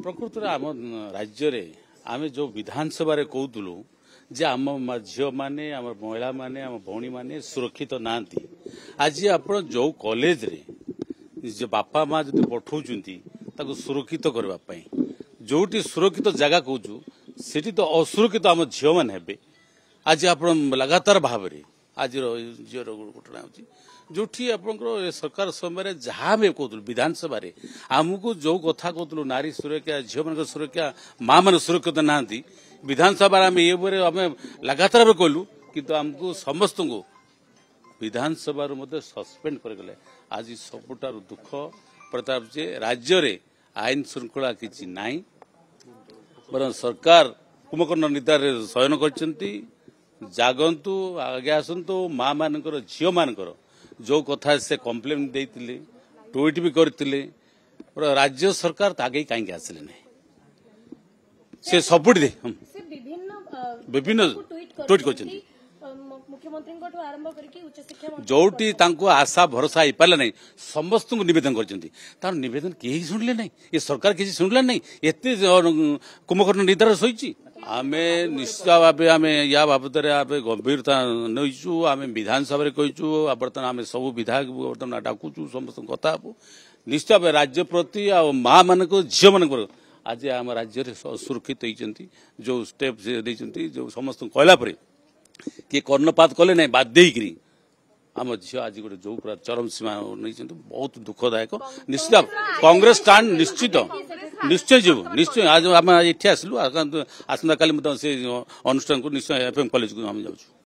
प्रकृत में आम राज्य रे आम जो विधानसभा कहूलु जे आम झील मैंने आम महिला माने आम भौणी मैंने सुरक्षित नांती आज आप जो कॉलेज रे जो बापा माँ जो पठाऊँ सुरक्षित करने जोटी सुरक्षित जगह कहूँ सेठी तो असुरक्षित आम झील मैंने हेबे आज आप लगातार भाव में आज झीर घटना हो जो सरकार समय जहाँ भी कहूँ विधानसभा आमको जो कथा कहूँ नारी सुरक्षा झील मान सुरक्षा माँ मैंने सुरक्षित ना विधानसभा आम ये आम लगातार कहलु किंतु आमको समस्त को विधानसभा सस्पेंड करगले आज सबुठार दुख प्रताप जे राज्य रे आईन श्रृंखला किसी नाई बर सरकार कुंभकर्ण निदार शयन करछंती जागंतु आगे आसतु माँ मानकर झील मानकर जो कथा से कंप्लेन देते ट्वीट भी करते राज्य सरकार आगे कहीं आसिले ना से सबुठ दे विभिन्न ट्वीट कर जोटी आशा भरोसा हो पारे ना समस्त को नवेदन कर नवेदन कहीं शुणिले ना ये सरकार किसी शुणिला ना एत कुंभकर्ण निदार शोची आम निश्चित भाव आम या बाबद गंभीरता नहींचु आम विधानसभा कहीचु बर्तमान आम सब विधायक बर्तमान डाकुचु समस्त कथा निश्चित भाव राज्य प्रति आ माँ मान झील मान आज आम राज्य सुरक्षित होती जो स्टेप से जो समस्त कहला किए कर्णपात कले ना बाध्य आम झील आज गोटे जो पूरा चरम सीमा नहीं बहुत दुखदायक निश्चित कांग्रेस स्टाण्ड निश्चित निश्चय जीव निश्चय आज आम ये आसलु आसंता काली से अनुष्ठान को निश्चय एफएम कॉलेज को आम जाऊँ।